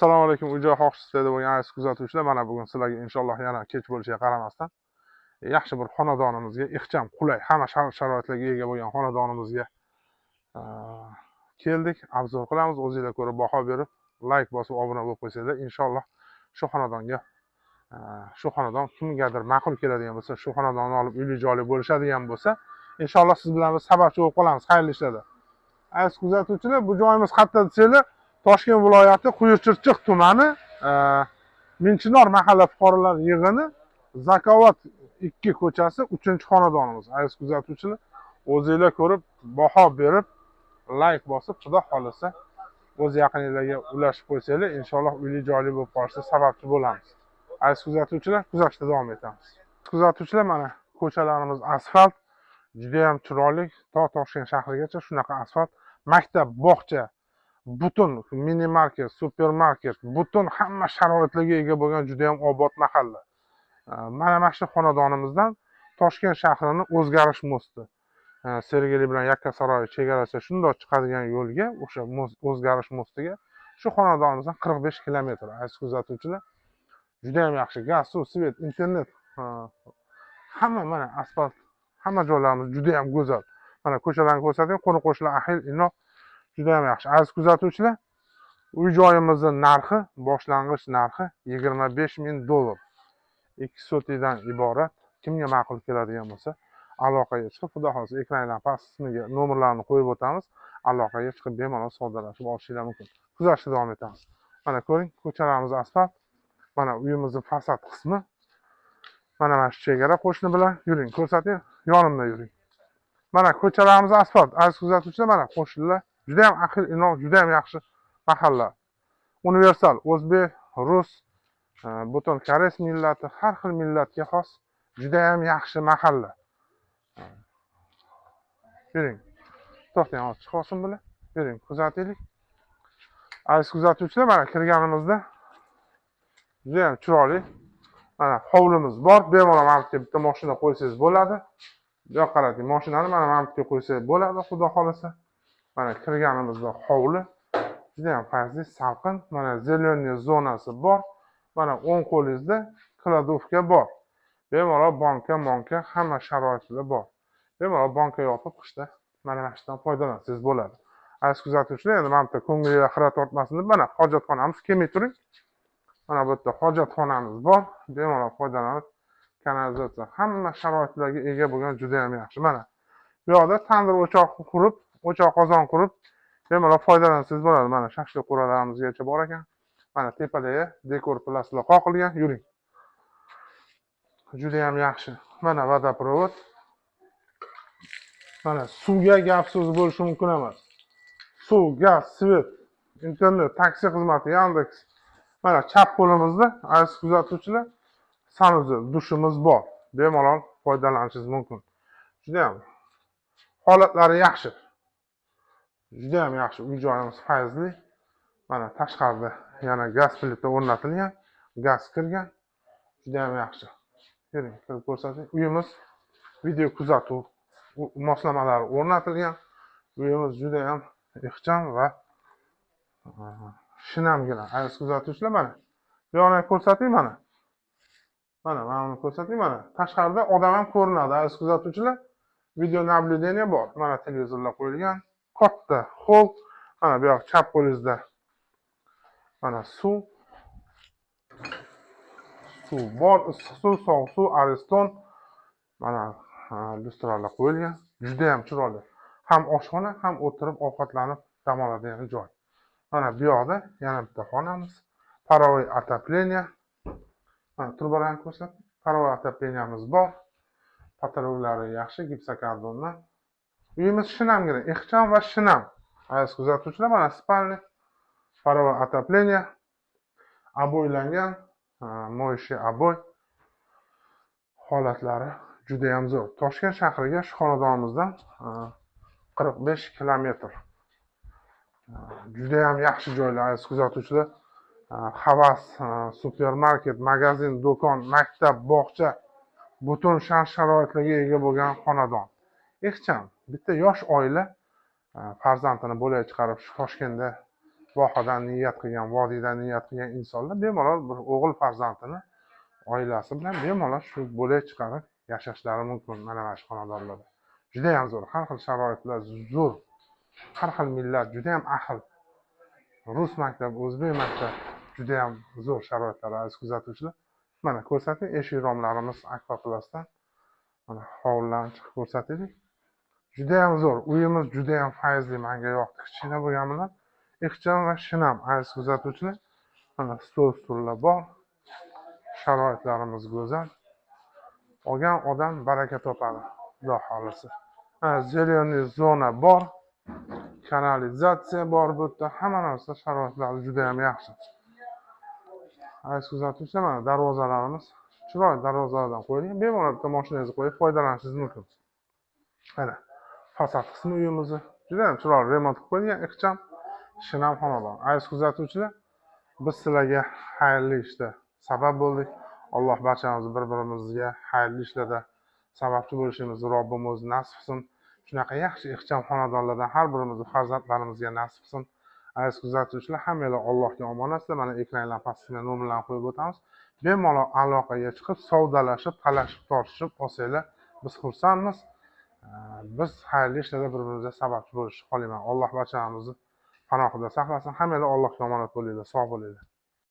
Assalomu alaykum, uy-joy xohishchilari bo'lgan aziz kuzatuvchilar. Mana bugun sizlarga inshaalloh yana kech bo'lishiga qaramasdan yaxshi bir xonadonimizga, ixcham, qulay, hamma sharoitlarga ega bo'lgan xonadonimizga keldik. Obzor qilamiz. O'zingizlar ko'rib baho berib, like bosib, obuna bo'lib qo'ysanglar, inshaalloh shu xonadonga shu xonadon kimgadir ma'qul keladigan bo'lsa, shu xonadonni olib uyli joyli bo'lishadigan bo'lsa, inshaalloh siz bilan biz sababchi bo'lib qolamiz. Xayrli ishlarda. Aziz kuzatuvchilar, bu joyimiz qayerda desanglar, Toshkent viloyati Quyuchirchiq tumani Minchinor mahalla fuqarolar yig'ini Zakovat 2 ko'chasi 3-xonadonimiz. Aziz kuzatuvchilar, o'zingizlar ko'rib, baho berib, like bosib, xudo xolisa o'z yaqiningizlarga ulashib qo'ysanglar, inshaalloh uyli joyli bo'lib qolishga sababchi bo'lamiz. Aziz kuzatuvchilar, kuzatishda davom etamiz. Kuzatuvchilar, mana ko'chalarimiz asfalt, juda ham chiroyli, Toshkent shahrigacha shunaqa asfalt, maktab, bog'cha, butun mini market, supermarket, butun hamma sharoitlarga ega bo'lgan juda ham obod mahalla. Mana shu xonadonimizdan Toshkent shahrining o'zgarish mosti, Sergeli bilan Yakkasaroy chegarasi shundoq chiqadigan yo'lga, o'sha o'zgarish mostiga shu xonadonimizdan 45 kilometr. Aziz kuzatuvchilar, juda ham yaxshi gaz, suv, svet, internet, hamma mana asfalt, hamma joylarimiz juda ham go'zal. Mana ko'chalarni ko'rsating, qo'ni-qo'shnilar ahil, inoq, juda ham yaxshi. Aziz kuzatuvchilar, uy joyimizning narxi, boshlang'ich narxi $25,000. 2 sotidan iborat. Kimga ma'qul keladigan bo'lsa, aloqaga chiqib, xudo xolisa ekranning past qismiga nomerlarni qo'yib o'tamiz. Aloqaga chiqib bemalol savdolashib olishingiz mumkin. Kuzatishda davom etamiz. Mana ko'ring, ko'chalarimiz asfalt. Mana uyimizning fasad qismi. Mana shu chegara qo'shni bilan yuring, ko'rsating, yonimda yuring. Mana ko'chalarimiz asfalt. Aziz kuzatuvchilar, mana qo'shnilar juda ham ahil, inoq, juda ham yaxshi mahalla. Universal, o'zbek, rus, butun koreys millati, har xil millatga xos juda ham yaxshi mahalla. Yuring. To'xtang, ochiq qolsin bular. Yuring, kuzataylik. Aziz kuzatuvchilar, mana kirganimizda juda ham chiroyli. Mana hovlimiz bor. Bemalol mana bu bitta mashina qo'ysangiz bo'ladi. Bu yoqqa qarating, mashinani mana bu yerga qo'ysangiz bo'ladi, xudo xolisa. Mana kirganimizda hovli juda ham fazli, salqin. Mana zeleniy zonasi bor. Mana o'ng qo'lingizda kladovka bor. Bemalol banka, hamma sharoitlar bor. Bemalol banka yopib qishda mana shundan foydalansangiz bo'ladi. Aziz kuzatuvchilar, endi mana bu yerda ko'ngilga xira tortmasin deb mana hojatxonamiz, kelmay turing. Mana bu yerda hojatxonamiz bor. Bemalol foydalanib, kanalizatsiya, hamma sharoitlarga ega bo'lgan juda ham yaxshi. Mana bu yoqda tandir o'choq qurib, o'choq qozon qurib, bemalol foydalansangiz bo'ladi. Mana shashlik quralarimizgacha bor ekan. Mana tepadagi dekor plaslar qoqilgan, yuring. Juda ham yaxshi. Mana vodoprovod. Mana suvga gap so'z bo'lishi mumkin emas. Suv, gaz, svet, internet, taksi xizmati, Yandex. Mana chap qo'limizda aziz kuzatuvchilar, sanuzel, dushimiz bor. Bemalol foydalanishingiz mumkin. Juda ham holatlari yaxshi. Juda ham yaxshi. Uy joyimiz fayzli. Mana tashqarida yana gaz plita o'rnatilgan, gaz kirgan. Juda ham yaxshi. Yuring, kirib ko'rsating. Uyimiz video kuzatuv moslamalari o'rnatilgan. Uyimiz juda ham ixcham va shinamgina. Aziz kuzatuvchilar, mana bu yoqni ko'rsating, mana. Mana buni ko'rsating, mana. Tashqarida odam ham ko'rinadi, aziz kuzatuvchilar. Video nabludeniya bor. Mana televizorlar qo'yilgan. Katta hol. Mana bu yoq chap qo'lingizda mana suv bor, issiq suv, sovuq suv, ariston. Mana lustralar qo'yilgan. Juda ham chiroyli. Ham oshxona, ham o'tirib ovqatlanib dam oladigan joy. Mana bu yoqda yana bitta xonamiz. Parovoy отопление. Mana turbalarni ko'rsating. Parovoy отопленияmiz bor. Patrovlari yaxshi, gipsokardondan. Uyimiz shinamgina, ixcham va shinam. Aziz kuzatuvchilar, mana spalni, parovoy отопление, aboylangan, mo'yshi aboy. Holatlari juda ham zo'r. Toshkent shahriga shu xonadonimizdan 45 kilometr. Juda ham yaxshi joylar, aziz kuzatuvchilar. Havas, supermarket, magazin, do'kon, maktab, bog'cha, butun shart-sharoitlarga ega bo'lgan xonadon. Ixcham, bitta yosh oila farzandini bo'lak chiqarib shu Toshkentda vohadan niyat qilgan, vodiydan niyat qilgan insonlar bemalol bir o'g'il farzandini oilasi bilan bemalol shu bo'lak chiqarib yashashlari mumkin mana shu xonadonlarda. Juda ham zo'r, har xil sharoitlar zo'r, har xil millat, juda ham ahil. Rus maktab, o'zbek maktab, juda ham zo'r sharoitlar aziz kuzatuvchilar. Mana ko'rsating, eshik romlarimiz akvaplasdan. Mana hovlilarni chiqib ko'rsataylik. Juda ham zo'r, uyimiz juda ham fayzli, menga yoqdi. Kichkina bo'lgani bilan ixcham va shinam aziz kuzatuvchilar. Mana stol-stullar bor. Sharoitlarimiz go'zal. Olgan odam baraka topadi, xudo xolisi. Zelenyay zona bor. Kanalizatsiya bor bu yerda. Hamma narsa sharoitlari juda ham yaxshi. Aziz kuzatuvchilar, mana darvozalarimiz chiroyli darvozalardan qo'yilgan. Bemalol bitta mashinangizni qo'yib foydalanishingiz mumkin. Mana fasad qismi uyimizni juda ham chiroyli remont qilib qo'yilgan, ixcham, shinam xonadon. Aziz kuzatuvchilar, biz sizlarga xayrli ishda sabab bo'ldik. Alloh barchamizni bir-birimizga xayrli ishlarda sababchi bo'lishimizni Robbim o'zi nasib qilsin. Shunaqa yaxshi ixcham xonadonlardan har birimizni farzandlarimizga nasib qilsin. Aziz kuzatuvchilar, hammanglar Allohga omonatsizlar. Mana ekranlar pastiga nomerlarni qo'yib o'tamiz. Bemalol aloqaga chiqib, savdolashib, talashib, tortishib olsanglar, biz xursandmiz. Biz xayrli ishlarda bir-birimizga sababchi bo'lishni xohlayman. Alloh barchamizni panohida saqlasin. Hammanglar Allohga omonat bo'linglar, sog' bo'linglar.